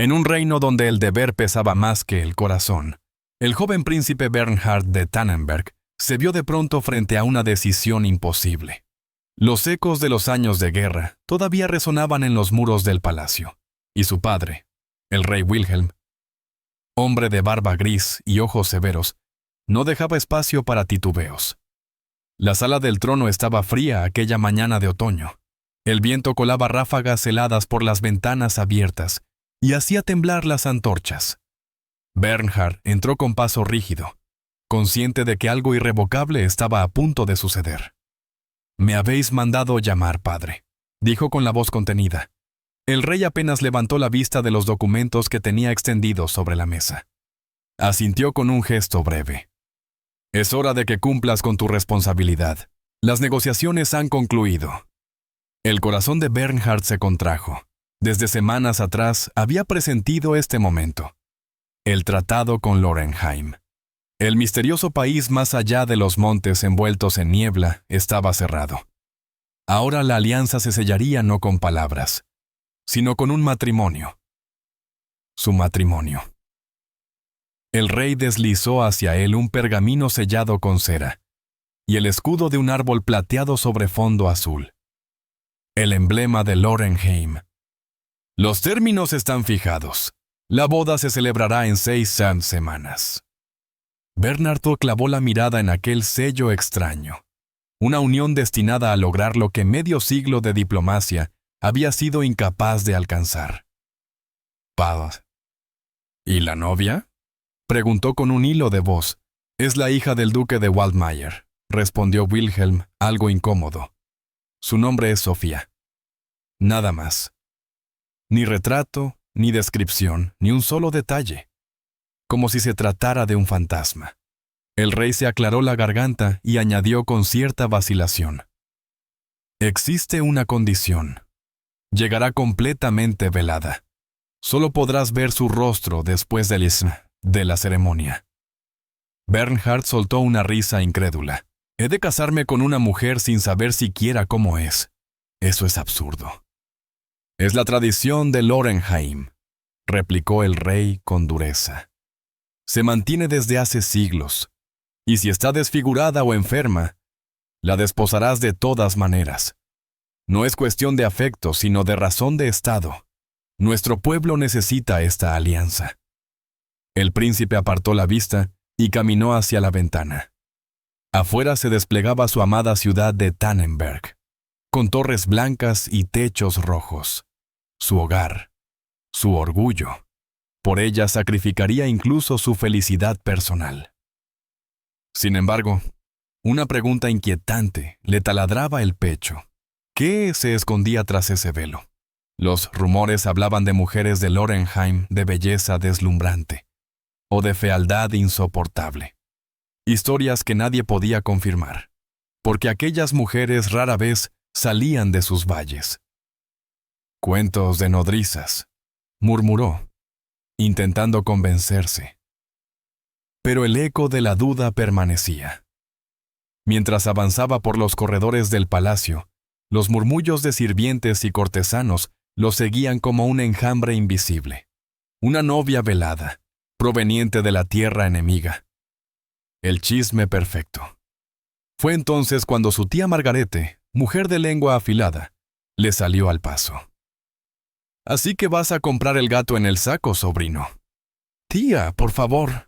En un reino donde el deber pesaba más que el corazón, el joven príncipe Bernhard de Tannenberg se vio de pronto frente a una decisión imposible. Los ecos de los años de guerra todavía resonaban en los muros del palacio, y su padre, el rey Wilhelm, hombre de barba gris y ojos severos, no dejaba espacio para titubeos. La sala del trono estaba fría aquella mañana de otoño. El viento colaba ráfagas heladas por las ventanas abiertas y hacía temblar las antorchas. Bernhard entró con paso rígido, consciente de que algo irrevocable estaba a punto de suceder. «Me habéis mandado llamar, padre», dijo con la voz contenida. El rey apenas levantó la vista de los documentos que tenía extendidos sobre la mesa. Asintió con un gesto breve. «Es hora de que cumplas con tu responsabilidad. Las negociaciones han concluido». El corazón de Bernhard se contrajo. Desde semanas atrás había presentido este momento. El tratado con Lorenheim. El misterioso país más allá de los montes envueltos en niebla estaba cerrado. Ahora la alianza se sellaría no con palabras, sino con un matrimonio. Su matrimonio. El rey deslizó hacia él un pergamino sellado con cera y el escudo de un árbol plateado sobre fondo azul. El emblema de Lorenheim. Los términos están fijados. La boda se celebrará en 6 semanas. Bernardo clavó la mirada en aquel sello extraño. Una unión destinada a lograr lo que medio siglo de diplomacia había sido incapaz de alcanzar. «¿Paz? ¿Y la novia?», preguntó con un hilo de voz. «Es la hija del duque de Waldmayer», respondió Wilhelm, algo incómodo. «Su nombre es Sofía». Nada más. Ni retrato, ni descripción, ni un solo detalle. Como si se tratara de un fantasma. El rey se aclaró la garganta y añadió con cierta vacilación. «Existe una condición. Llegará completamente velada. Solo podrás ver su rostro después de la ceremonia». Bernhard soltó una risa incrédula. «He de casarme con una mujer sin saber siquiera cómo es. Eso es absurdo». «Es la tradición de Lorenheim», replicó el rey con dureza. «Se mantiene desde hace siglos, y si está desfigurada o enferma, la desposarás de todas maneras. No es cuestión de afecto, sino de razón de estado. Nuestro pueblo necesita esta alianza». El príncipe apartó la vista y caminó hacia la ventana. Afuera se desplegaba su amada ciudad de Tannenberg, con torres blancas y techos rojos. Su hogar, su orgullo. Por ella sacrificaría incluso su felicidad personal. Sin embargo, una pregunta inquietante le taladraba el pecho. ¿Qué se escondía tras ese velo? Los rumores hablaban de mujeres de Lorenheim de belleza deslumbrante, o de fealdad insoportable. Historias que nadie podía confirmar, porque aquellas mujeres rara vez salían de sus valles. «Cuentos de nodrizas», murmuró, intentando convencerse. Pero el eco de la duda permanecía. Mientras avanzaba por los corredores del palacio, los murmullos de sirvientes y cortesanos lo seguían como un enjambre invisible. Una novia velada, proveniente de la tierra enemiga. El chisme perfecto. Fue entonces cuando su tía Margarete, mujer de lengua afilada, le salió al paso. «Así que vas a comprar el gato en el saco, sobrino». «Tía, por favor».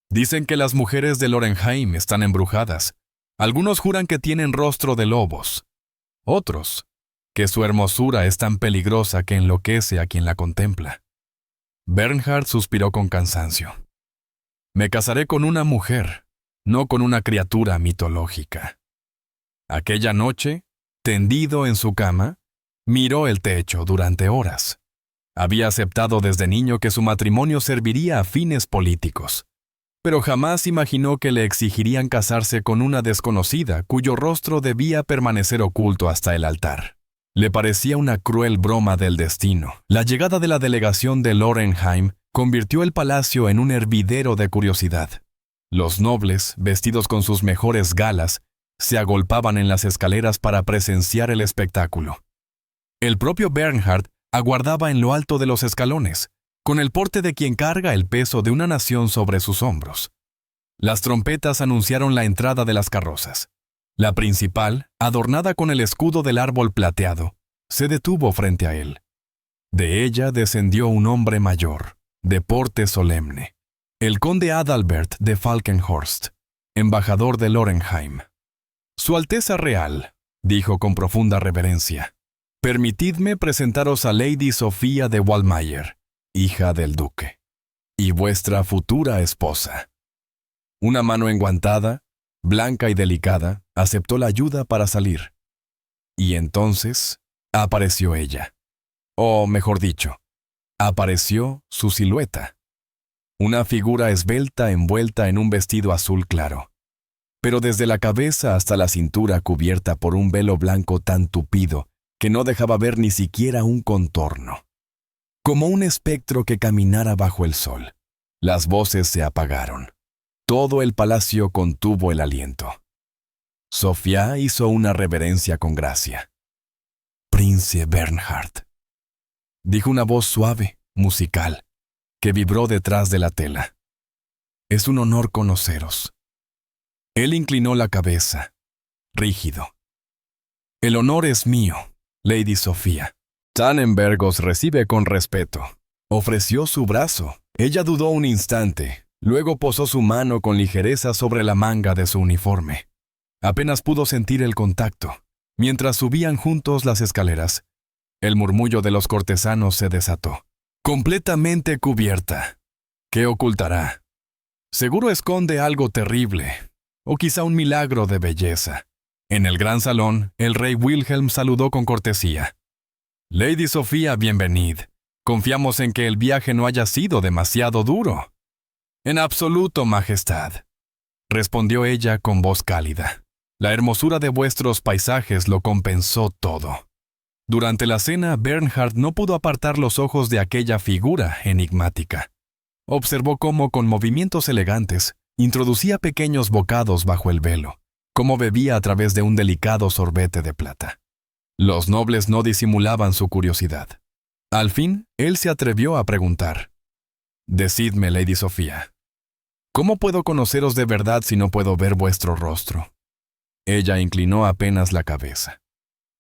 «Dicen que las mujeres de Lorenheim están embrujadas. Algunos juran que tienen rostro de lobos. Otros, que su hermosura es tan peligrosa que enloquece a quien la contempla». Bernhard suspiró con cansancio. «Me casaré con una mujer, no con una criatura mitológica». Aquella noche, tendido en su cama, miró el techo durante horas. Había aceptado desde niño que su matrimonio serviría a fines políticos, pero jamás imaginó que le exigirían casarse con una desconocida cuyo rostro debía permanecer oculto hasta el altar. Le parecía una cruel broma del destino. La llegada de la delegación de Lorenheim convirtió el palacio en un hervidero de curiosidad. Los nobles, vestidos con sus mejores galas, se agolpaban en las escaleras para presenciar el espectáculo. El propio Bernhard aguardaba en lo alto de los escalones, con el porte de quien carga el peso de una nación sobre sus hombros. Las trompetas anunciaron la entrada de las carrozas. La principal, adornada con el escudo del árbol plateado, se detuvo frente a él. De ella descendió un hombre mayor, de porte solemne, el conde Adalbert de Falkenhorst, embajador de Lorenheim. Su Alteza Real, dijo con profunda reverencia, permitidme presentaros a Lady Sofía de Wallmayer, hija del duque, y vuestra futura esposa. Una mano enguantada, blanca y delicada, aceptó la ayuda para salir. Y entonces apareció ella. O mejor dicho, apareció su silueta. Una figura esbelta envuelta en un vestido azul claro, pero desde la cabeza hasta la cintura cubierta por un velo blanco tan tupido que no dejaba ver ni siquiera un contorno. Como un espectro que caminara bajo el sol. Las voces se apagaron. Todo el palacio contuvo el aliento. Sofía hizo una reverencia con gracia. «Prince Bernhard», dijo una voz suave, musical, que vibró detrás de la tela. «Es un honor conoceros». Él inclinó la cabeza, rígido. «El honor es mío, Lady Sofía». Tannenberg os recibe con respeto. Ofreció su brazo. Ella dudó un instante. Luego posó su mano con ligereza sobre la manga de su uniforme. Apenas pudo sentir el contacto. Mientras subían juntos las escaleras, el murmullo de los cortesanos se desató. «Completamente cubierta. ¿Qué ocultará? Seguro esconde algo terrible, o quizá un milagro de belleza». En el gran salón, el rey Wilhelm saludó con cortesía. «Lady Sofía, bienvenid. Confiamos en que el viaje no haya sido demasiado duro». «En absoluto, majestad», respondió ella con voz cálida. «La hermosura de vuestros paisajes lo compensó todo». Durante la cena, Bernhard no pudo apartar los ojos de aquella figura enigmática. Observó cómo, con movimientos elegantes, introducía pequeños bocados bajo el velo, cómo bebía a través de un delicado sorbete de plata. Los nobles no disimulaban su curiosidad. Al fin, él se atrevió a preguntar. «Decidme, Lady Sofía, ¿cómo puedo conoceros de verdad si no puedo ver vuestro rostro?» Ella inclinó apenas la cabeza.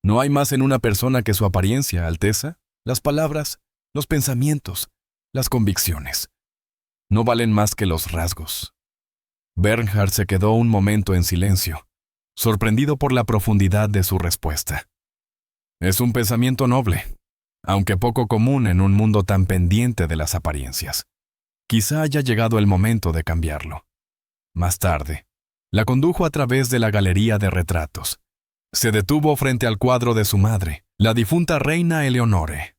«No hay más en una persona que su apariencia, Alteza, las palabras, los pensamientos, las convicciones. No valen más que los rasgos». Bernhard se quedó un momento en silencio, sorprendido por la profundidad de su respuesta. «Es un pensamiento noble, aunque poco común en un mundo tan pendiente de las apariencias. Quizá haya llegado el momento de cambiarlo». Más tarde, la condujo a través de la galería de retratos. Se detuvo frente al cuadro de su madre, la difunta reina Eleonore.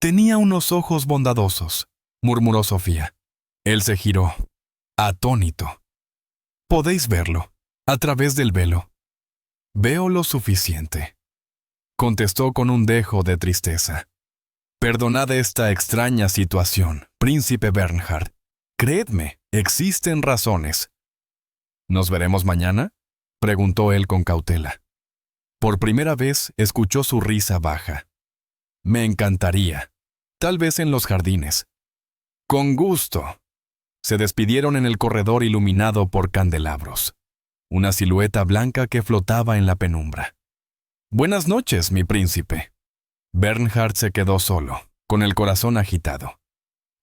«Tenía unos ojos bondadosos», murmuró Sofía. Él se giró, atónito. «Podéis verlo, a través del velo». «Veo lo suficiente», contestó con un dejo de tristeza. «Perdonad esta extraña situación, príncipe Bernhard. Creedme, existen razones». «¿Nos veremos mañana?», preguntó él con cautela. Por primera vez escuchó su risa baja. «Me encantaría. Tal vez en los jardines». «Con gusto». Se despidieron en el corredor iluminado por candelabros. Una silueta blanca que flotaba en la penumbra. «Buenas noches, mi príncipe». Bernhard se quedó solo, con el corazón agitado.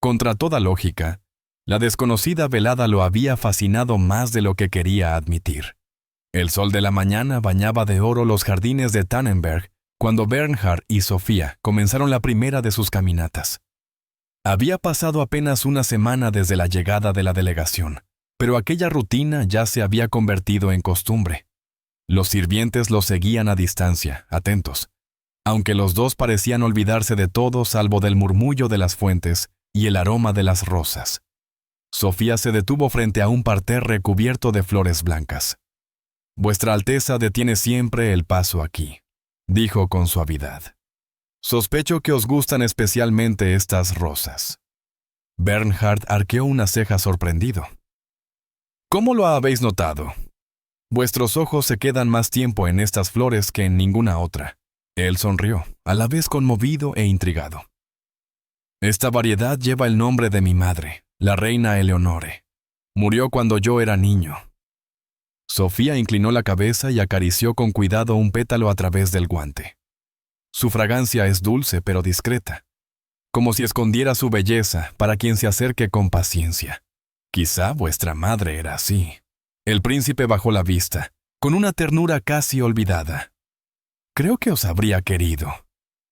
Contra toda lógica, la desconocida velada lo había fascinado más de lo que quería admitir. El sol de la mañana bañaba de oro los jardines de Tannenberg cuando Bernhard y Sofía comenzaron la primera de sus caminatas. Había pasado apenas una semana desde la llegada de la delegación, pero aquella rutina ya se había convertido en costumbre. Los sirvientes los seguían a distancia, atentos, aunque los dos parecían olvidarse de todo salvo del murmullo de las fuentes y el aroma de las rosas. Sofía se detuvo frente a un parterre cubierto de flores blancas. «Vuestra Alteza detiene siempre el paso aquí», dijo con suavidad. «Sospecho que os gustan especialmente estas rosas». Bernhard arqueó una ceja sorprendido. «¿Cómo lo habéis notado? Vuestros ojos se quedan más tiempo en estas flores que en ninguna otra». Él sonrió, a la vez conmovido e intrigado. Esta variedad lleva el nombre de mi madre, la reina Eleonore. Murió cuando yo era niño. Sofía inclinó la cabeza y acarició con cuidado un pétalo a través del guante. Su fragancia es dulce pero discreta, como si escondiera su belleza para quien se acerque con paciencia. Quizá vuestra madre era así. El príncipe bajó la vista, con una ternura casi olvidada. Creo que os habría querido.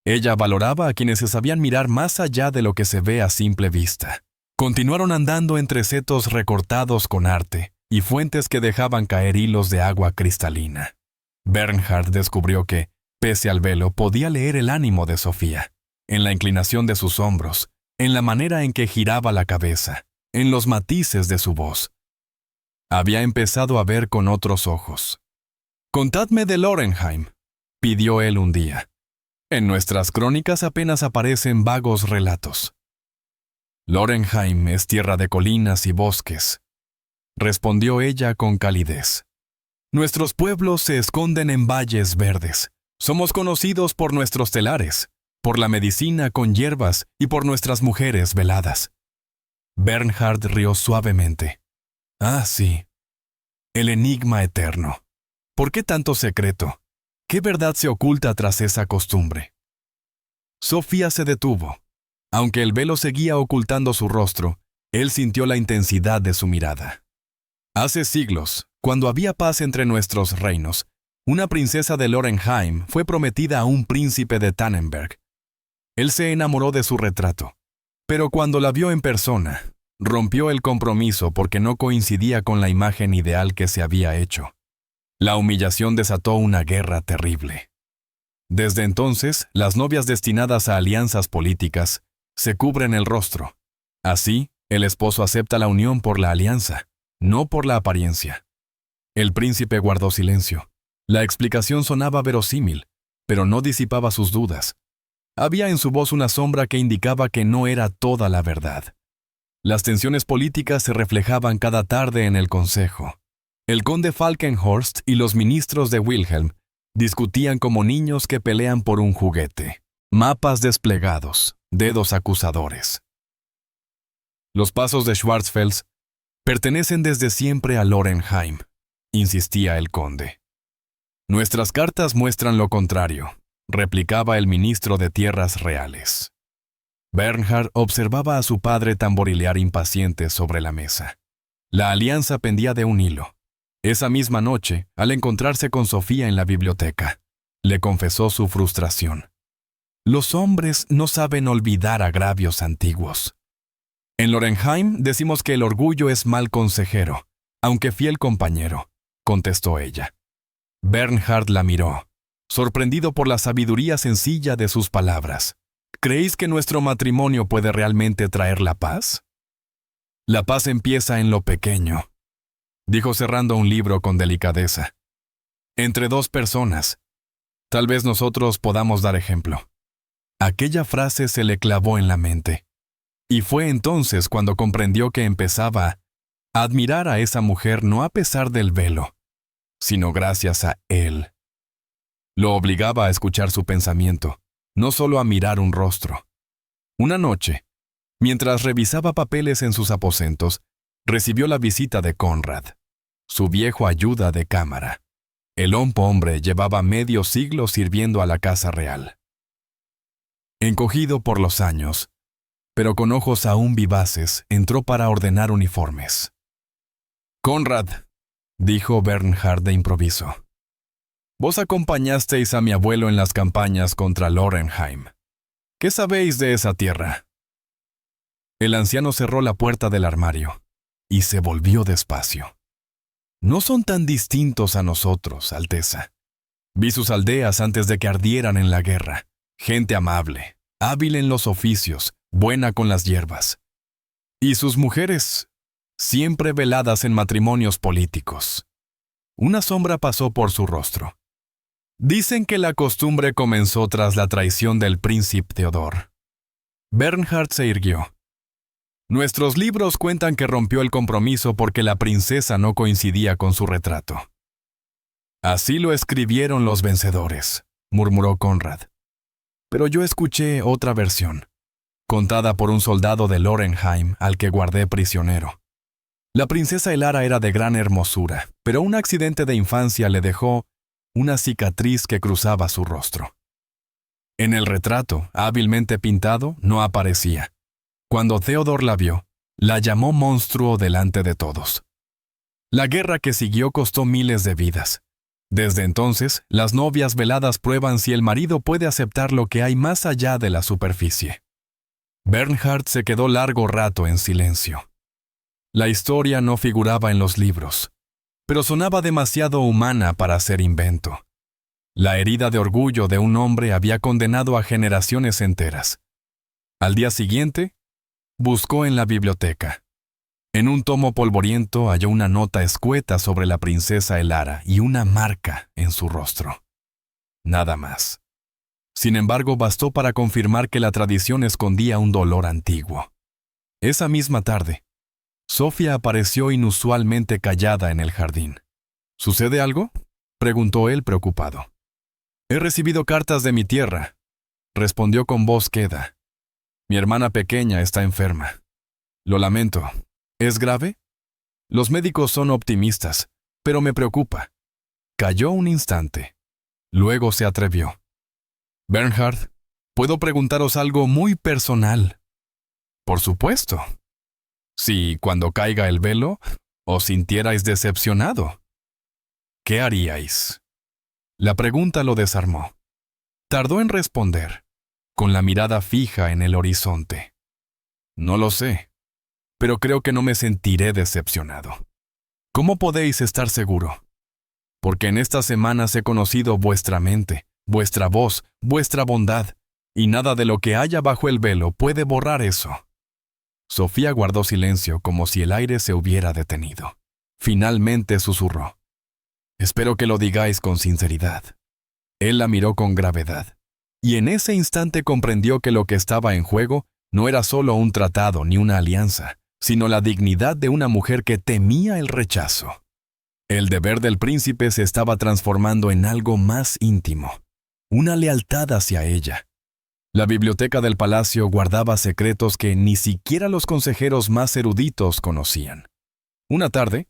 Ella valoraba a quienes se sabían mirar más allá de lo que se ve a simple vista. Continuaron andando entre setos recortados con arte y fuentes que dejaban caer hilos de agua cristalina. Bernhard descubrió que, pese al velo, podía leer el ánimo de Sofía, en la inclinación de sus hombros, en la manera en que giraba la cabeza, en los matices de su voz. Había empezado a ver con otros ojos. «Contadme de Lorenheim», pidió él un día. En nuestras crónicas apenas aparecen vagos relatos. «Lorenheim es tierra de colinas y bosques», respondió ella con calidez. «Nuestros pueblos se esconden en valles verdes. Somos conocidos por nuestros telares, por la medicina con hierbas y por nuestras mujeres veladas». Bernhard rió suavemente. «Ah, sí. El enigma eterno. ¿Por qué tanto secreto? ¿Qué verdad se oculta tras esa costumbre?» Sofía se detuvo. Aunque el velo seguía ocultando su rostro, él sintió la intensidad de su mirada. Hace siglos, cuando había paz entre nuestros reinos, una princesa de Lorenheim fue prometida a un príncipe de Tannenberg. Él se enamoró de su retrato, pero cuando la vio en persona, rompió el compromiso porque no coincidía con la imagen ideal que se había hecho. La humillación desató una guerra terrible. Desde entonces, las novias destinadas a alianzas políticas se cubren el rostro. Así, el esposo acepta la unión por la alianza, no por la apariencia. El príncipe guardó silencio. La explicación sonaba verosímil, pero no disipaba sus dudas. Había en su voz una sombra que indicaba que no era toda la verdad. Las tensiones políticas se reflejaban cada tarde en el consejo. El conde Falkenhorst y los ministros de Wilhelm discutían como niños que pelean por un juguete. Mapas desplegados, dedos acusadores. Los pasos de Schwarzfels pertenecen desde siempre a Lorenheim, insistía el conde. Nuestras cartas muestran lo contrario, replicaba el ministro de Tierras Reales. Bernhard observaba a su padre tamborilear impaciente sobre la mesa. La alianza pendía de un hilo. Esa misma noche, al encontrarse con Sofía en la biblioteca, le confesó su frustración. Los hombres no saben olvidar agravios antiguos. En Lorenheim decimos que el orgullo es mal consejero, aunque fiel compañero, contestó ella. Bernhard la miró, sorprendido por la sabiduría sencilla de sus palabras. ¿Creéis que nuestro matrimonio puede realmente traer la paz? La paz empieza en lo pequeño, dijo cerrando un libro con delicadeza. Entre dos personas. Tal vez nosotros podamos dar ejemplo. Aquella frase se le clavó en la mente. Y fue entonces cuando comprendió que empezaba a admirar a esa mujer no a pesar del velo, sino gracias a él. Lo obligaba a escuchar su pensamiento, no solo a mirar un rostro. Una noche, mientras revisaba papeles en sus aposentos, recibió la visita de Conrad, su viejo ayuda de cámara. El hombre llevaba medio siglo sirviendo a la casa real. Encogido por los años, pero con ojos aún vivaces, entró para ordenar uniformes. «Conrad», dijo Bernhard de improviso, «vos acompañasteis a mi abuelo en las campañas contra Lorenheim. ¿Qué sabéis de esa tierra?» El anciano cerró la puerta del armario y se volvió despacio. «No son tan distintos a nosotros, Alteza. Vi sus aldeas antes de que ardieran en la guerra. Gente amable, hábil en los oficios, buena con las hierbas. Y sus mujeres, siempre veladas en matrimonios políticos». Una sombra pasó por su rostro. «Dicen que la costumbre comenzó tras la traición del príncipe Theodor». Bernhard se irguió. «Nuestros libros cuentan que rompió el compromiso porque la princesa no coincidía con su retrato». «Así lo escribieron los vencedores», murmuró Conrad. «Pero yo escuché otra versión. contada por un soldado de Lorenheim al que guardé prisionero. La princesa Elara era de gran hermosura, pero un accidente de infancia le dejó una cicatriz que cruzaba su rostro. En el retrato, hábilmente pintado, no aparecía. Cuando Theodor la vio, la llamó monstruo delante de todos. La guerra que siguió costó miles de vidas. Desde entonces, las novias veladas prueban si el marido puede aceptar lo que hay más allá de la superficie. Bernhard se quedó largo rato en silencio. La historia no figuraba en los libros, pero sonaba demasiado humana para ser invento. La herida de orgullo de un hombre había condenado a generaciones enteras. Al día siguiente, buscó en la biblioteca. En un tomo polvoriento halló una nota escueta sobre la princesa Elara y una marca en su rostro. Nada más. Sin embargo, bastó para confirmar que la tradición escondía un dolor antiguo. Esa misma tarde, Sofía apareció inusualmente callada en el jardín. ¿Sucede algo?, preguntó él preocupado. «He recibido cartas de mi tierra», respondió con voz queda. «Mi hermana pequeña está enferma. Lo lamento. ¿Es grave?» «Los médicos son optimistas, pero me preocupa». Calló un instante. Luego se atrevió. «Bernhard, ¿puedo preguntaros algo muy personal?» «Por supuesto. Si, cuando caiga el velo, os sintierais decepcionado, ¿qué haríais?» La pregunta lo desarmó. Tardó en responder, con la mirada fija en el horizonte. «No lo sé, pero creo que no me sentiré decepcionado». «¿Cómo podéis estar seguro?» «Porque en estas semanas he conocido vuestra mente, vuestra voz, vuestra bondad, y nada de lo que haya bajo el velo puede borrar eso». Sofía guardó silencio como si el aire se hubiera detenido. Finalmente susurró. «Espero que lo digáis con sinceridad». Él la miró con gravedad, y en ese instante comprendió que lo que estaba en juego no era solo un tratado ni una alianza, sino la dignidad de una mujer que temía el rechazo. El deber del príncipe se estaba transformando en algo más íntimo, una lealtad hacia ella. La biblioteca del palacio guardaba secretos que ni siquiera los consejeros más eruditos conocían. Una tarde,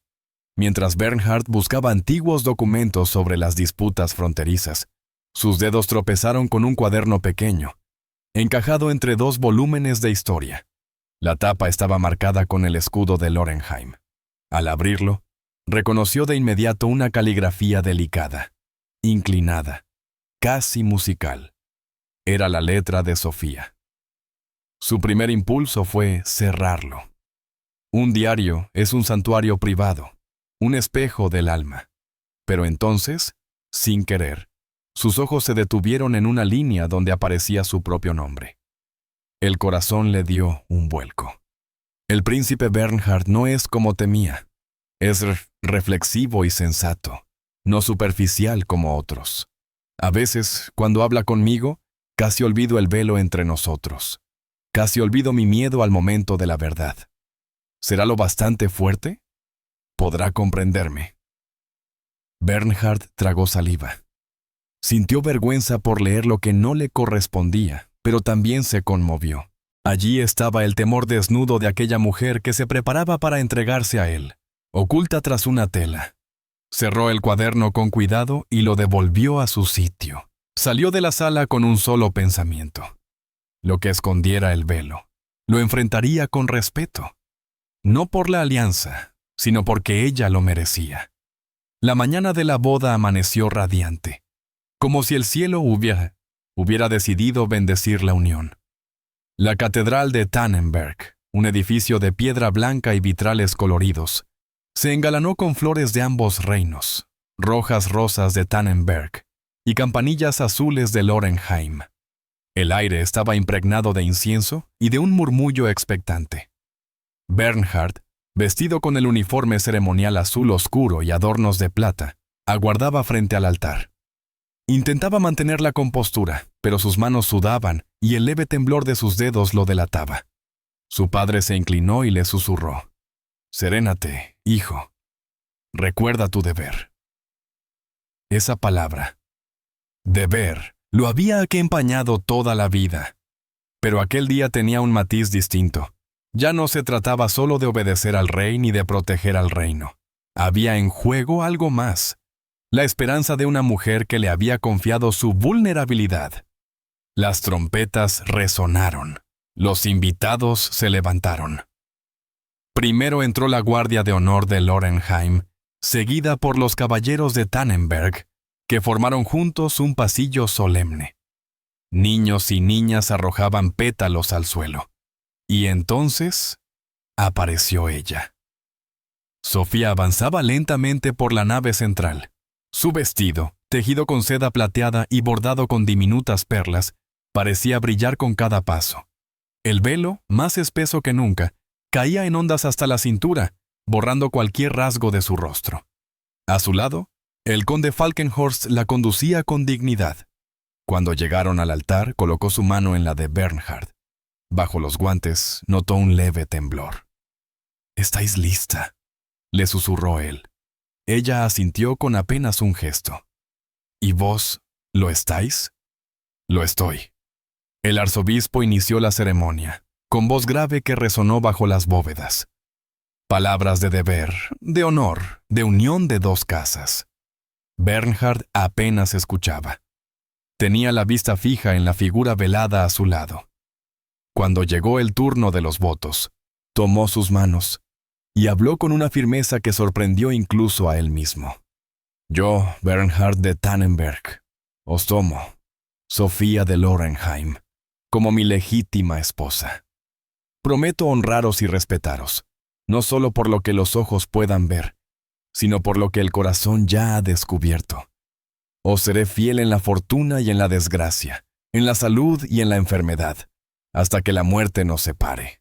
mientras Bernhard buscaba antiguos documentos sobre las disputas fronterizas, sus dedos tropezaron con un cuaderno pequeño, encajado entre dos volúmenes de historia. La tapa estaba marcada con el escudo de Lorenheim. Al abrirlo, reconoció de inmediato una caligrafía delicada, inclinada, casi musical. Era la letra de Sofía. Su primer impulso fue cerrarlo. Un diario es un santuario privado, un espejo del alma. Pero entonces, sin querer, sus ojos se detuvieron en una línea donde aparecía su propio nombre. El corazón le dio un vuelco. El príncipe Bernhard no es como temía. Es reflexivo y sensato, no superficial como otros. A veces, cuando habla conmigo, casi olvido el velo entre nosotros. Casi olvido mi miedo al momento de la verdad. ¿Será lo bastante fuerte? ¿Podrá comprenderme? Bernhard tragó saliva. Sintió vergüenza por leer lo que no le correspondía, pero también se conmovió. Allí estaba el temor desnudo de aquella mujer que se preparaba para entregarse a él, oculta tras una tela. Cerró el cuaderno con cuidado y lo devolvió a su sitio. Salió de la sala con un solo pensamiento. Lo que escondiera el velo, lo enfrentaría con respeto. No por la alianza, sino porque ella lo merecía. La mañana de la boda amaneció radiante, como si el cielo hubiera decidido bendecir la unión. La catedral de Tannenberg, un edificio de piedra blanca y vitrales coloridos, se engalanó con flores de ambos reinos, rojas rosas de Tannenberg y campanillas azules de Lorenheim. El aire estaba impregnado de incienso y de un murmullo expectante. Bernhard, vestido con el uniforme ceremonial azul oscuro y adornos de plata, aguardaba frente al altar. Intentaba mantener la compostura, pero sus manos sudaban y el leve temblor de sus dedos lo delataba. Su padre se inclinó y le susurró: «Serénate, hijo. Recuerda tu deber». Esa palabra, deber, lo había empañado toda la vida. Pero aquel día tenía un matiz distinto. Ya no se trataba solo de obedecer al rey ni de proteger al reino. Había en juego algo más. La esperanza de una mujer que le había confiado su vulnerabilidad. Las trompetas resonaron. Los invitados se levantaron. Primero entró la guardia de honor de Lorenheim, seguida por los caballeros de Tannenberg, que formaron juntos un pasillo solemne. Niños y niñas arrojaban pétalos al suelo. Y entonces apareció ella. Sofía avanzaba lentamente por la nave central. Su vestido, tejido con seda plateada y bordado con diminutas perlas, parecía brillar con cada paso. El velo, más espeso que nunca, caía en ondas hasta la cintura, borrando cualquier rasgo de su rostro. A su lado, el conde Falkenhorst la conducía con dignidad. Cuando llegaron al altar, colocó su mano en la de Bernhard. Bajo los guantes, notó un leve temblor. «¿Estáis lista?», le susurró él. Ella asintió con apenas un gesto. «¿Y vos, lo estáis?». «Lo estoy». El arzobispo inició la ceremonia, con voz grave que resonó bajo las bóvedas. Palabras de deber, de honor, de unión de dos casas. Bernhard apenas escuchaba. Tenía la vista fija en la figura velada a su lado. Cuando llegó el turno de los votos, tomó sus manos y habló con una firmeza que sorprendió incluso a él mismo. «Yo, Bernhard de Tannenberg, os tomo, Sofía de Lorenheim, como mi legítima esposa. Prometo honraros y respetaros, no solo por lo que los ojos puedan ver, sino por lo que el corazón ya ha descubierto. Os seré fiel en la fortuna y en la desgracia, en la salud y en la enfermedad, hasta que la muerte nos separe».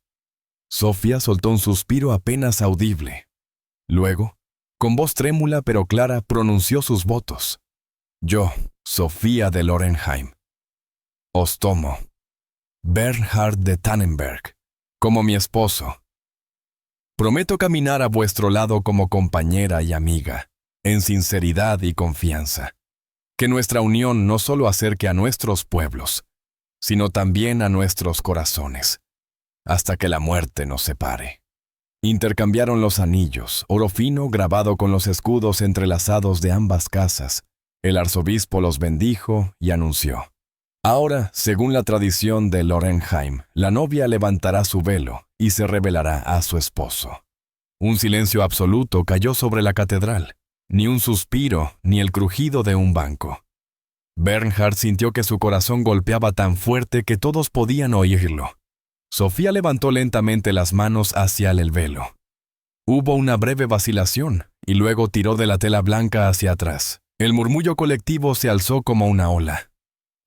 Sofía soltó un suspiro apenas audible. Luego, con voz trémula pero clara, pronunció sus votos. «Yo, Sofía de Lorenheim, os tomo, Bernhard de Tannenberg, como mi esposo. Prometo caminar a vuestro lado como compañera y amiga, en sinceridad y confianza. Que nuestra unión no solo acerque a nuestros pueblos, sino también a nuestros corazones, hasta que la muerte nos separe». Intercambiaron los anillos, oro fino grabado con los escudos entrelazados de ambas casas. El arzobispo los bendijo y anunció: «Ahora, según la tradición de Lorenheim, la novia levantará su velo y se revelará a su esposo». Un silencio absoluto cayó sobre la catedral, ni un suspiro, ni el crujido de un banco. Bernhard sintió que su corazón golpeaba tan fuerte que todos podían oírlo. Sofía levantó lentamente las manos hacia el velo. Hubo una breve vacilación, y luego tiró de la tela blanca hacia atrás. El murmullo colectivo se alzó como una ola.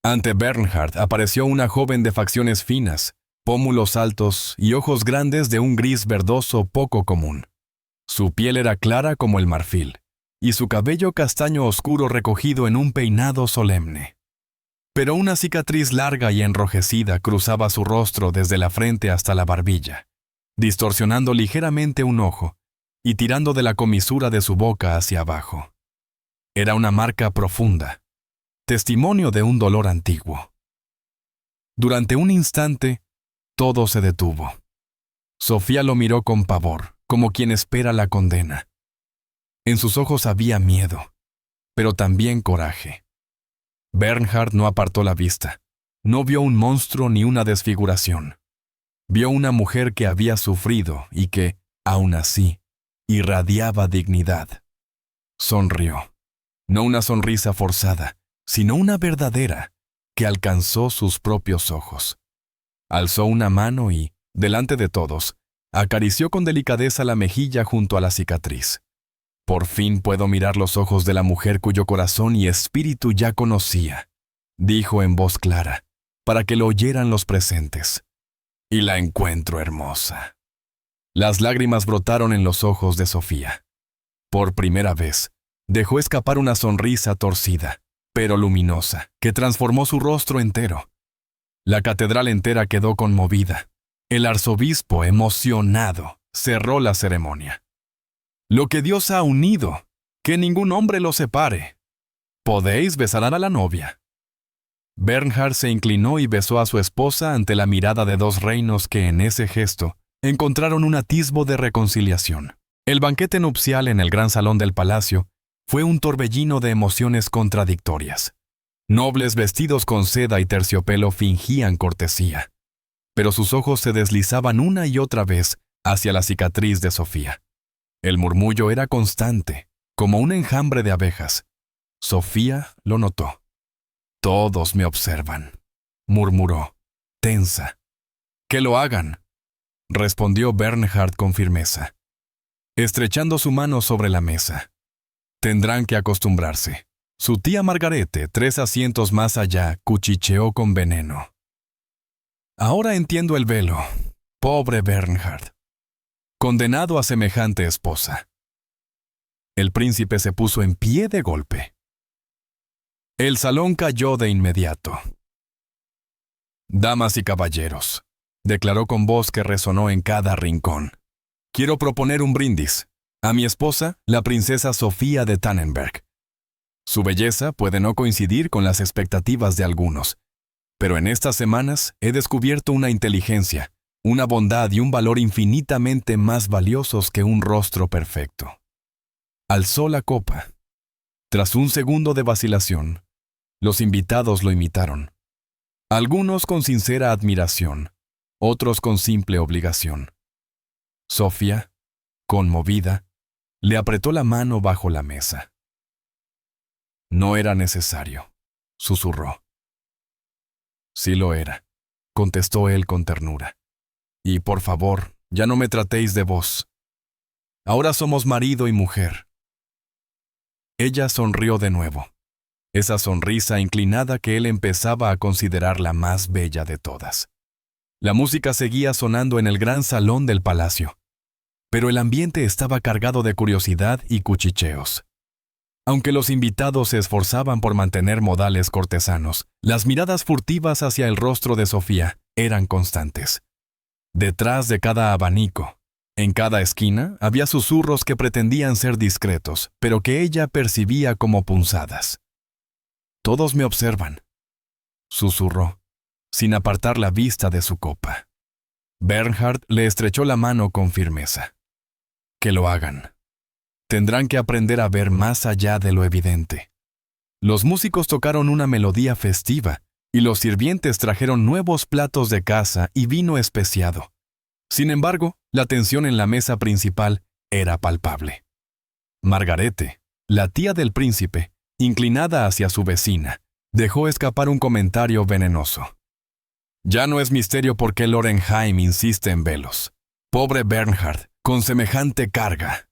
Ante Bernhard apareció una joven de facciones finas, pómulos altos y ojos grandes de un gris verdoso poco común. Su piel era clara como el marfil, y su cabello castaño oscuro recogido en un peinado solemne. Pero una cicatriz larga y enrojecida cruzaba su rostro desde la frente hasta la barbilla, distorsionando ligeramente un ojo y tirando de la comisura de su boca hacia abajo. Era una marca profunda, testimonio de un dolor antiguo. Durante un instante, todo se detuvo. Sofía lo miró con pavor, como quien espera la condena. En sus ojos había miedo, pero también coraje. Bernhard no apartó la vista. No vio un monstruo ni una desfiguración. Vio una mujer que había sufrido y que, aún así, irradiaba dignidad. Sonrió. No una sonrisa forzada, sino una verdadera, que alcanzó sus propios ojos. Alzó una mano y, delante de todos, acarició con delicadeza la mejilla junto a la cicatriz. «Por fin puedo mirar los ojos de la mujer cuyo corazón y espíritu ya conocía», dijo en voz clara, para que lo oyeran los presentes. «Y la encuentro hermosa». Las lágrimas brotaron en los ojos de Sofía. Por primera vez, dejó escapar una sonrisa torcida, pero luminosa, que transformó su rostro entero. La catedral entera quedó conmovida. El arzobispo, emocionado, cerró la ceremonia. «Lo que Dios ha unido, que ningún hombre lo separe. Podéis besar a la novia». Bernhard se inclinó y besó a su esposa ante la mirada de dos reinos que en ese gesto encontraron un atisbo de reconciliación. El banquete nupcial en el gran salón del palacio fue un torbellino de emociones contradictorias. Nobles vestidos con seda y terciopelo fingían cortesía, pero sus ojos se deslizaban una y otra vez hacia la cicatriz de Sofía. El murmullo era constante, como un enjambre de abejas. Sofía lo notó. «Todos me observan», murmuró, tensa. «Que lo hagan», respondió Bernhard con firmeza, estrechando su mano sobre la mesa. «Tendrán que acostumbrarse». Su tía Margarete, 3 asientos más allá, cuchicheó con veneno. «Ahora entiendo el velo. Pobre Bernhard. Condenado a semejante esposa». El príncipe se puso en pie de golpe. El salón cayó de inmediato. «Damas y caballeros», declaró con voz que resonó en cada rincón, «quiero proponer un brindis a mi esposa, la princesa Sofía de Tannenberg. Su belleza puede no coincidir con las expectativas de algunos, pero en estas semanas he descubierto una inteligencia, una bondad y un valor infinitamente más valiosos que un rostro perfecto». Alzó la copa. Tras un segundo de vacilación, los invitados lo imitaron. Algunos con sincera admiración, otros con simple obligación. Sofía, conmovida, le apretó la mano bajo la mesa. «No era necesario», susurró. «Sí lo era», contestó él con ternura. «Y por favor, ya no me tratéis de vos. Ahora somos marido y mujer». Ella sonrió de nuevo, esa sonrisa inclinada que él empezaba a considerar la más bella de todas. La música seguía sonando en el gran salón del palacio, pero el ambiente estaba cargado de curiosidad y cuchicheos. Aunque los invitados se esforzaban por mantener modales cortesanos, las miradas furtivas hacia el rostro de Sofía eran constantes. Detrás de cada abanico, en cada esquina, había susurros que pretendían ser discretos, pero que ella percibía como punzadas. «Todos me observan», susurró, sin apartar la vista de su copa. Bernhard le estrechó la mano con firmeza. «Que lo hagan. Tendrán que aprender a ver más allá de lo evidente». Los músicos tocaron una melodía festiva y los sirvientes trajeron nuevos platos de caza y vino especiado. Sin embargo, la tensión en la mesa principal era palpable. Margarete, la tía del príncipe, inclinada hacia su vecina, dejó escapar un comentario venenoso. «Ya no es misterio por qué Lorenheim insiste en velos. Pobre Bernhard, con semejante carga».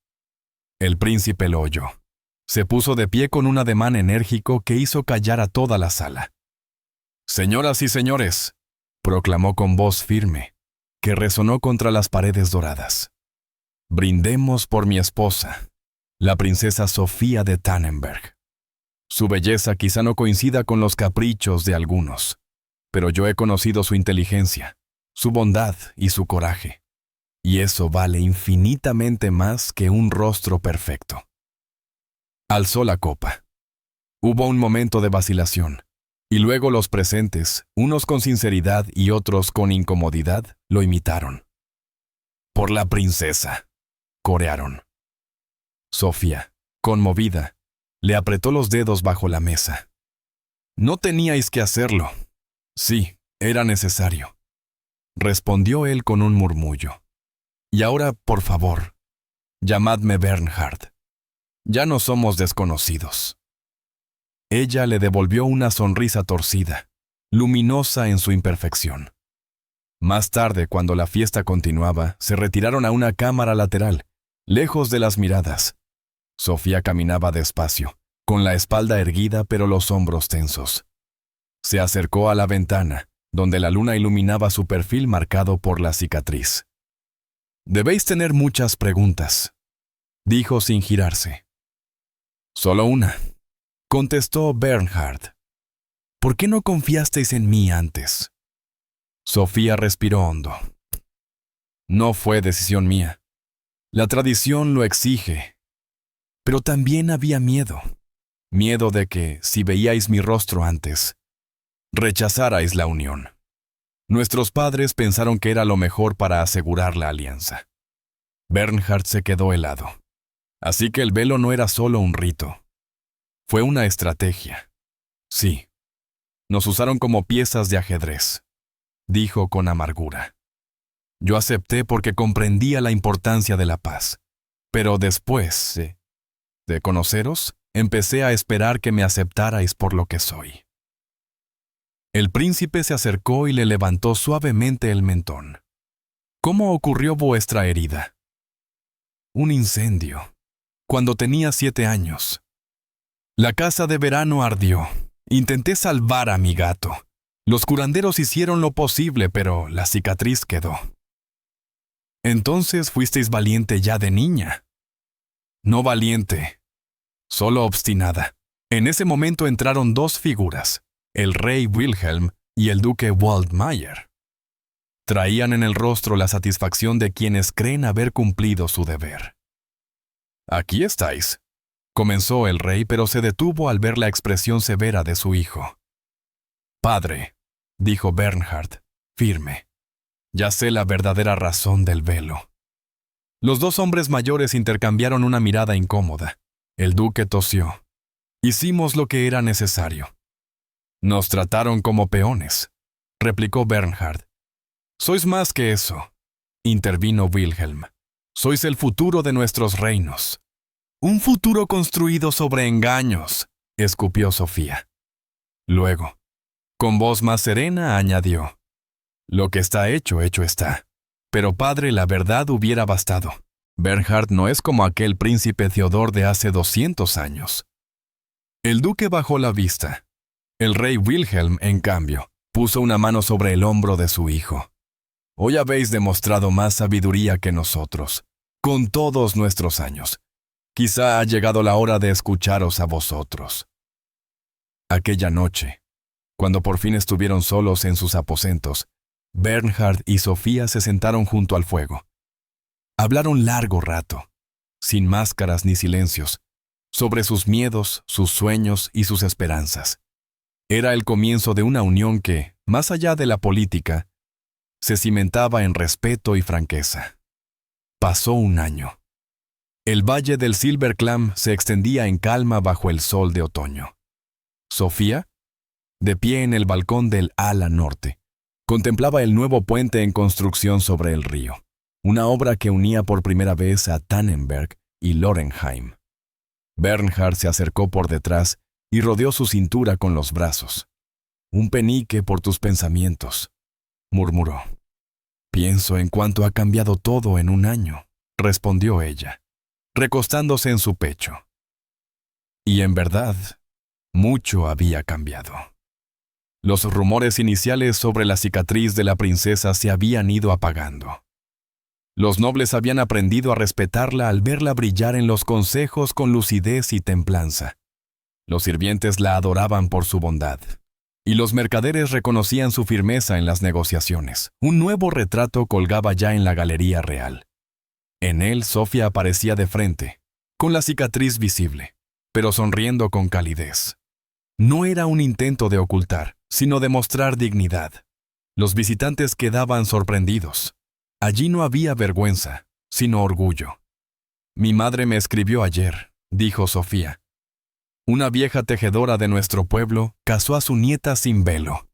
El príncipe lo oyó. Se puso de pie con un ademán enérgico que hizo callar a toda la sala. «Señoras y señores», proclamó con voz firme, que resonó contra las paredes doradas. «Brindemos por mi esposa, la princesa Sofía de Tannenberg. Su belleza quizá no coincida con los caprichos de algunos, pero yo he conocido su inteligencia, su bondad y su coraje. Y eso vale infinitamente más que un rostro perfecto». Alzó la copa. Hubo un momento de vacilación, y luego los presentes, unos con sinceridad y otros con incomodidad, lo imitaron. «Por la princesa», corearon. Sofía, conmovida, le apretó los dedos bajo la mesa. «No teníais que hacerlo». «Sí, era necesario», respondió él con un murmullo. «Y ahora, por favor, llamadme Bernhard. Ya no somos desconocidos». Ella le devolvió una sonrisa torcida, luminosa en su imperfección. Más tarde, cuando la fiesta continuaba, se retiraron a una cámara lateral, lejos de las miradas. Sofía caminaba despacio, con la espalda erguida pero los hombros tensos. Se acercó a la ventana, donde la luna iluminaba su perfil marcado por la cicatriz. «Debéis tener muchas preguntas», dijo sin girarse. «Solo una», contestó Bernhard. «¿Por qué no confiasteis en mí antes?» Sofía respiró hondo. «No fue decisión mía. La tradición lo exige. Pero también había miedo. Miedo de que, si veíais mi rostro antes, rechazarais la unión. Nuestros padres pensaron que era lo mejor para asegurar la alianza. Bernhard se quedó helado. Así que el velo no era solo un rito. Fue una estrategia. Sí. Nos usaron como piezas de ajedrez, dijo con amargura. Yo acepté porque comprendía la importancia de la paz. Pero después de conoceros, empecé a esperar que me aceptarais por lo que soy. El príncipe se acercó y le levantó suavemente el mentón. ¿Cómo ocurrió vuestra herida? Un incendio. Cuando tenía 7 años. La casa de verano ardió. Intenté salvar a mi gato. Los curanderos hicieron lo posible, pero la cicatriz quedó. Entonces fuisteis valiente ya de niña. No valiente, solo obstinada. En ese momento entraron 2 figuras, el rey Wilhelm y el duque Waldmayer. Traían en el rostro la satisfacción de quienes creen haber cumplido su deber. Aquí estáis, comenzó el rey, pero se detuvo al ver la expresión severa de su hijo. Padre, dijo Bernhard, firme, ya sé la verdadera razón del velo. Los 2 hombres mayores intercambiaron una mirada incómoda. El duque tosió. Hicimos lo que era necesario. Nos trataron como peones, replicó Bernhard. Sois más que eso, intervino Wilhelm. Sois el futuro de nuestros reinos. Un futuro construido sobre engaños, escupió Sofía. Luego, con voz más serena, añadió. Lo que está hecho, hecho está. Pero padre, la verdad hubiera bastado. Bernhard no es como aquel príncipe Theodor de hace 200 años. El duque bajó la vista. El rey Wilhelm, en cambio, puso una mano sobre el hombro de su hijo. Hoy habéis demostrado más sabiduría que nosotros, con todos nuestros años. Quizá ha llegado la hora de escucharos a vosotros. Aquella noche, cuando por fin estuvieron solos en sus aposentos, Bernhard y Sofía se sentaron junto al fuego. Hablaron largo rato, sin máscaras ni silencios, sobre sus miedos, sus sueños y sus esperanzas. Era el comienzo de una unión que, más allá de la política, se cimentaba en respeto y franqueza. Pasó un año. El valle del Silberklamm se extendía en calma bajo el sol de otoño. Sofía, de pie en el balcón del ala norte, contemplaba el nuevo puente en construcción sobre el río, una obra que unía por primera vez a Tannenberg y Lorenheim. Bernhard se acercó por detrás y rodeó su cintura con los brazos. Un penique por tus pensamientos, murmuró. Pienso en cuánto ha cambiado todo en un año, respondió ella, recostándose en su pecho. Y en verdad, mucho había cambiado. Los rumores iniciales sobre la cicatriz de la princesa se habían ido apagando. Los nobles habían aprendido a respetarla al verla brillar en los consejos con lucidez y templanza. Los sirvientes la adoraban por su bondad, y los mercaderes reconocían su firmeza en las negociaciones. Un nuevo retrato colgaba ya en la galería real. En él Sofía aparecía de frente, con la cicatriz visible, pero sonriendo con calidez. No era un intento de ocultar, sino de mostrar dignidad. Los visitantes quedaban sorprendidos. Allí no había vergüenza, sino orgullo. Mi madre me escribió ayer, dijo Sofía. Una vieja tejedora de nuestro pueblo casó a su nieta sin velo.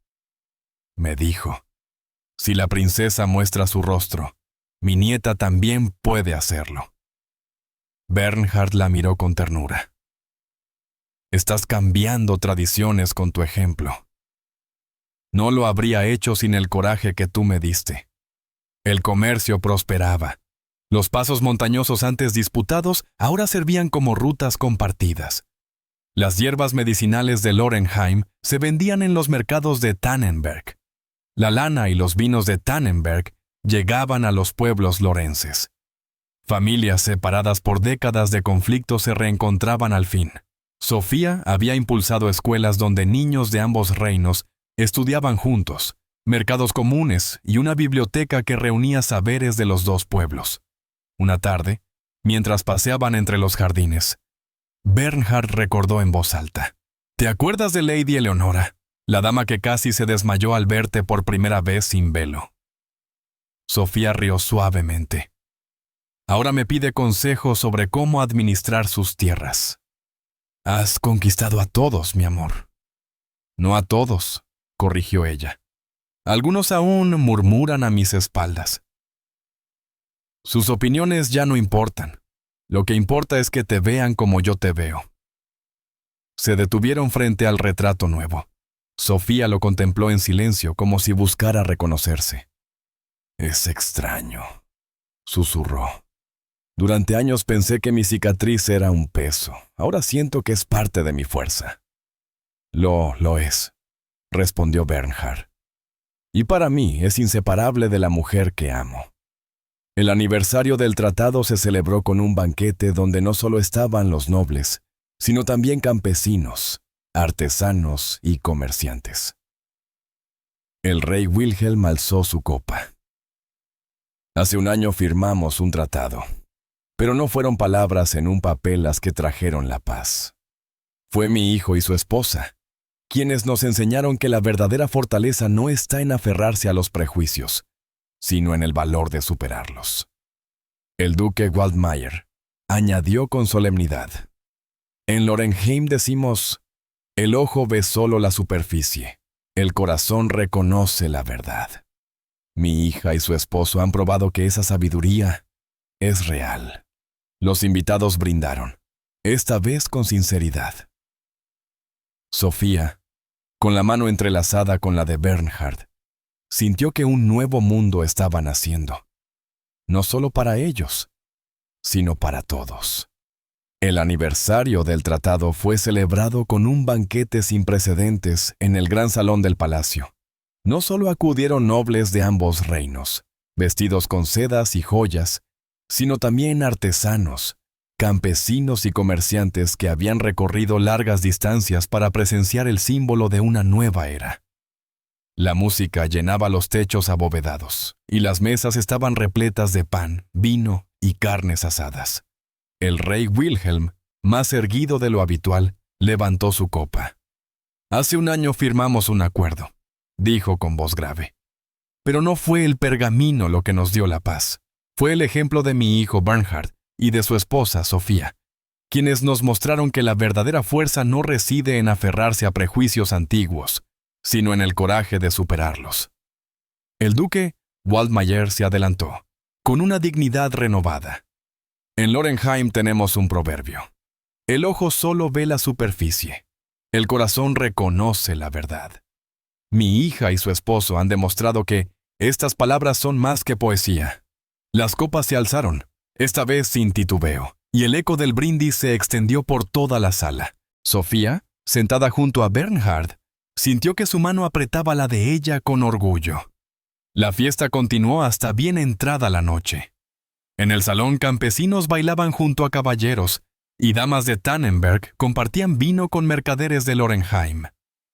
Me dijo, si la princesa muestra su rostro, mi nieta también puede hacerlo. Bernhard la miró con ternura. Estás cambiando tradiciones con tu ejemplo. No lo habría hecho sin el coraje que tú me diste. El comercio prosperaba. Los pasos montañosos antes disputados ahora servían como rutas compartidas. Las hierbas medicinales de Lorenheim se vendían en los mercados de Tannenberg. La lana y los vinos de Tannenberg llegaban a los pueblos lorenses. Familias separadas por décadas de conflicto se reencontraban al fin. Sofía había impulsado escuelas donde niños de ambos reinos estudiaban juntos, mercados comunes y una biblioteca que reunía saberes de los 2 pueblos. Una tarde, mientras paseaban entre los jardines, Bernhard recordó en voz alta. ¿Te acuerdas de Lady Eleonora? la dama que casi se desmayó al verte por primera vez sin velo. Sofía rió suavemente. Ahora me pide consejos sobre cómo administrar sus tierras. Has conquistado a todos, mi amor. No a todos, corrigió ella. Algunos aún murmuran a mis espaldas. Sus opiniones ya no importan. Lo que importa es que te vean como yo te veo. Se detuvieron frente al retrato nuevo. Sofía lo contempló en silencio, como si buscara reconocerse. Es extraño, susurró. Durante años pensé que mi cicatriz era un peso. Ahora siento que es parte de mi fuerza. Lo es, respondió Bernhard. Y para mí es inseparable de la mujer que amo. El aniversario del tratado se celebró con un banquete donde no solo estaban los nobles, sino también campesinos, artesanos y comerciantes. El rey Wilhelm alzó su copa. Hace un año firmamos un tratado, pero no fueron palabras en un papel las que trajeron la paz. Fue mi hijo y su esposa, quienes nos enseñaron que la verdadera fortaleza no está en aferrarse a los prejuicios, sino en el valor de superarlos. El duque Waldmayer añadió con solemnidad: en Lorenheim decimos, el ojo ve solo la superficie, el corazón reconoce la verdad. Mi hija y su esposo han probado que esa sabiduría es real. Los invitados brindaron, esta vez con sinceridad. Sofía, con la mano entrelazada con la de Bernhard, sintió que un nuevo mundo estaba naciendo, no solo para ellos, sino para todos. El aniversario del tratado fue celebrado con un banquete sin precedentes en el gran salón del palacio. No solo acudieron nobles de ambos reinos, vestidos con sedas y joyas, sino también artesanos, campesinos y comerciantes que habían recorrido largas distancias para presenciar el símbolo de una nueva era. La música llenaba los techos abovedados, y las mesas estaban repletas de pan, vino y carnes asadas. El rey Wilhelm, más erguido de lo habitual, levantó su copa. Hace un año firmamos un acuerdo, dijo con voz grave. Pero no fue el pergamino lo que nos dio la paz. Fue el ejemplo de mi hijo Bernhard y de su esposa Sofía, quienes nos mostraron que la verdadera fuerza no reside en aferrarse a prejuicios antiguos, sino en el coraje de superarlos. El duque Waldmayer se adelantó, con una dignidad renovada. En Lorenheim tenemos un proverbio. El ojo solo ve la superficie. El corazón reconoce la verdad. Mi hija y su esposo han demostrado que estas palabras son más que poesía. Las copas se alzaron, esta vez sin titubeo, y el eco del brindis se extendió por toda la sala. Sofía, sentada junto a Bernhard, sintió que su mano apretaba la de ella con orgullo. La fiesta continuó hasta bien entrada la noche. En el salón, campesinos bailaban junto a caballeros, y damas de Tannenberg compartían vino con mercaderes de Lorenheim.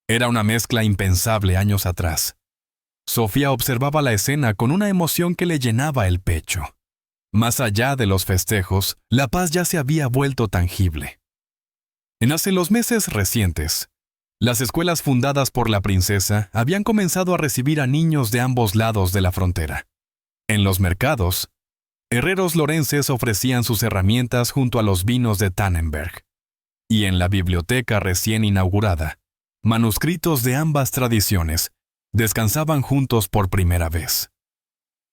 Era una mezcla impensable años atrás. Sofía observaba la escena con una emoción que le llenaba el pecho. Más allá de los festejos, la paz ya se había vuelto tangible. Hace los meses recientes, las escuelas fundadas por la princesa habían comenzado a recibir a niños de ambos lados de la frontera. En los mercados, herreros lorenses ofrecían sus herramientas junto a los vinos de Tannenberg. Y en la biblioteca recién inaugurada, manuscritos de ambas tradiciones descansaban juntos por primera vez.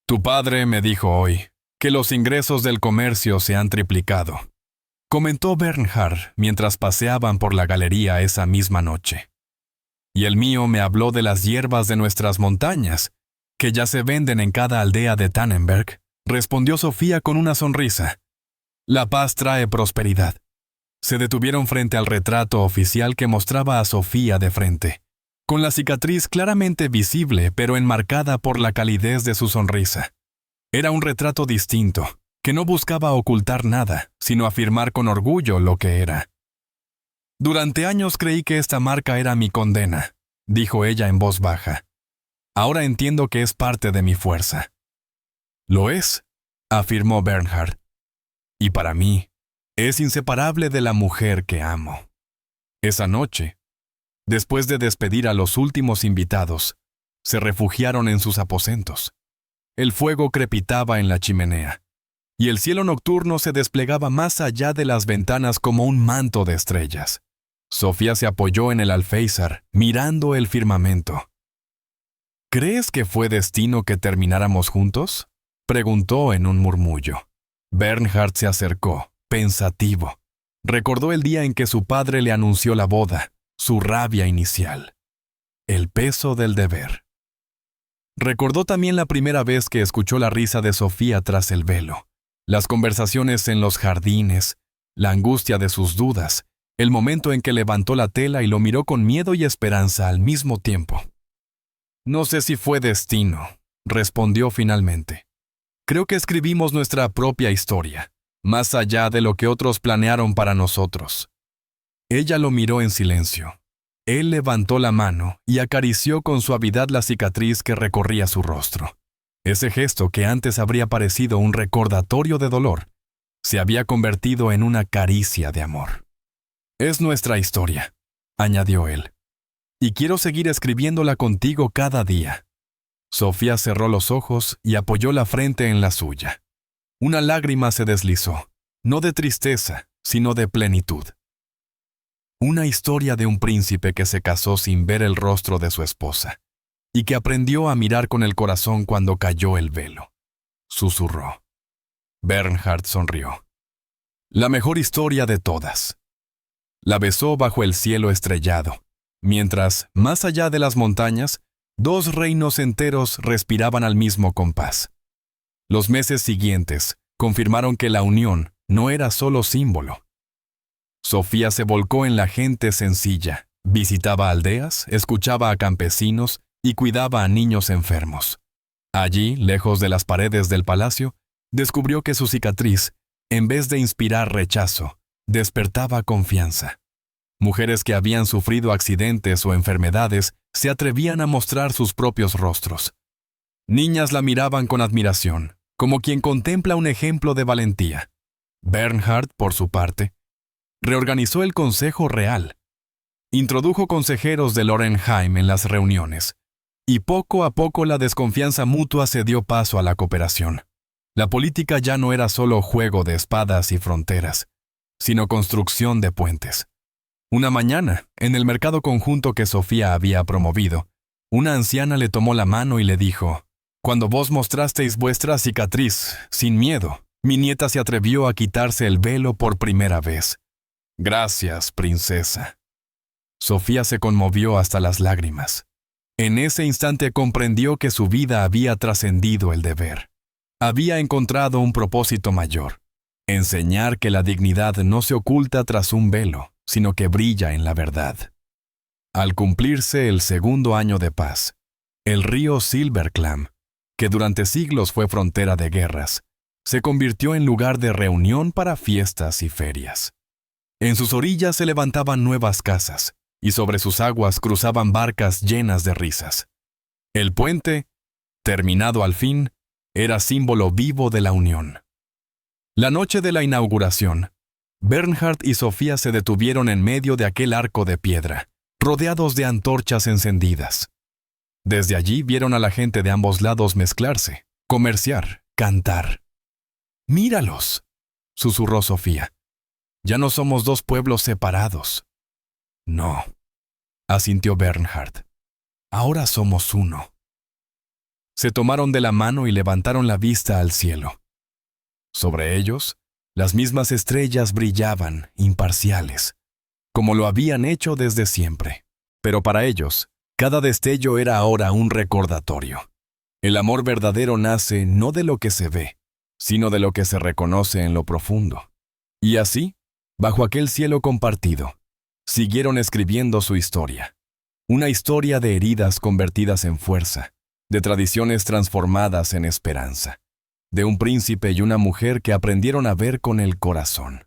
Tu padre me dijo hoy que los ingresos del comercio se han triplicado, comentó Bernhard mientras paseaban por la galería esa misma noche. Y el mío me habló de las hierbas de nuestras montañas, que ya se venden en cada aldea de Tannenberg, respondió Sofía con una sonrisa. La paz trae prosperidad. Se detuvieron frente al retrato oficial que mostraba a Sofía de frente, con la cicatriz claramente visible pero enmarcada por la calidez de su sonrisa. Era un retrato distinto, que no buscaba ocultar nada, sino afirmar con orgullo lo que era. Durante años creí que esta marca era mi condena, dijo ella en voz baja. Ahora entiendo que es parte de mi fuerza. Lo es, afirmó Bernhard. Y para mí, es inseparable de la mujer que amo. Esa noche, Después de despedir a los últimos invitados, se refugiaron en sus aposentos. El fuego crepitaba en la chimenea, y el cielo nocturno se desplegaba más allá de las ventanas como un manto de estrellas. Sofía se apoyó en el alféizar, mirando el firmamento. ¿Crees que fue destino que termináramos juntos?, preguntó en un murmullo. Bernhard se acercó, pensativo. Recordó el día en que su padre le anunció la boda, su rabia inicial. El peso del deber. Recordó también la primera vez que escuchó la risa de Sofía tras el velo, las conversaciones en los jardines, la angustia de sus dudas, el momento en que levantó la tela y lo miró con miedo y esperanza al mismo tiempo. No sé si fue destino, respondió finalmente. Creo que escribimos nuestra propia historia, más allá de lo que otros planearon para nosotros. Ella lo miró en silencio. Él levantó la mano y acarició con suavidad la cicatriz que recorría su rostro. Ese gesto que antes habría parecido un recordatorio de dolor, se había convertido en una caricia de amor. Es nuestra historia, añadió él, y quiero seguir escribiéndola contigo cada día. Sofía cerró los ojos y apoyó la frente en la suya. Una lágrima se deslizó, no de tristeza, sino de plenitud. Una historia de un príncipe que se casó sin ver el rostro de su esposa, y que aprendió a mirar con el corazón cuando cayó el velo. Susurró. Bernhard sonrió. La mejor historia de todas. La besó bajo el cielo estrellado, mientras, más allá de las montañas, 2 reinos enteros respiraban al mismo compás. Los meses siguientes confirmaron que la unión no era solo símbolo. Sofía se volcó en la gente sencilla, visitaba aldeas, escuchaba a campesinos y cuidaba a niños enfermos. Allí, lejos de las paredes del palacio, descubrió que su cicatriz, en vez de inspirar rechazo, despertaba confianza. Mujeres que habían sufrido accidentes o enfermedades se atrevían a mostrar sus propios rostros. Niñas la miraban con admiración, como quien contempla un ejemplo de valentía. Bernhard, por su parte, reorganizó el Consejo Real. Introdujo consejeros de Lorenheim en las reuniones, y poco a poco la desconfianza mutua se dio paso a la cooperación. La política ya no era solo juego de espadas y fronteras, sino construcción de puentes. Una mañana, en el mercado conjunto que Sofía había promovido, una anciana le tomó la mano y le dijo: «Cuando vos mostrasteis vuestra cicatriz, sin miedo, mi nieta se atrevió a quitarse el velo por primera vez. Gracias, princesa». Sofía se conmovió hasta las lágrimas. En ese instante comprendió que su vida había trascendido el deber. Había encontrado un propósito mayor: enseñar que la dignidad no se oculta tras un velo, sino que brilla en la verdad. Al cumplirse el 2.º año de paz, el río Silberklam, que durante siglos fue frontera de guerras, se convirtió en lugar de reunión para fiestas y ferias. En sus orillas se levantaban nuevas casas, y sobre sus aguas cruzaban barcas llenas de risas. El puente, terminado al fin, era símbolo vivo de la unión. La noche de la inauguración, Bernhard y Sofía se detuvieron en medio de aquel arco de piedra, rodeados de antorchas encendidas. Desde allí vieron a la gente de ambos lados mezclarse, comerciar, cantar. «Míralos», susurró Sofía. «Ya no somos 2 pueblos separados». «No», asintió Bernhard. «Ahora somos uno». Se tomaron de la mano y levantaron la vista al cielo. Sobre ellos, las mismas estrellas brillaban, imparciales, como lo habían hecho desde siempre. Pero para ellos, cada destello era ahora un recordatorio. El amor verdadero nace no de lo que se ve, sino de lo que se reconoce en lo profundo. Y así, bajo aquel cielo compartido, siguieron escribiendo su historia. Una historia de heridas convertidas en fuerza, de tradiciones transformadas en esperanza, de un príncipe y una mujer que aprendieron a ver con el corazón.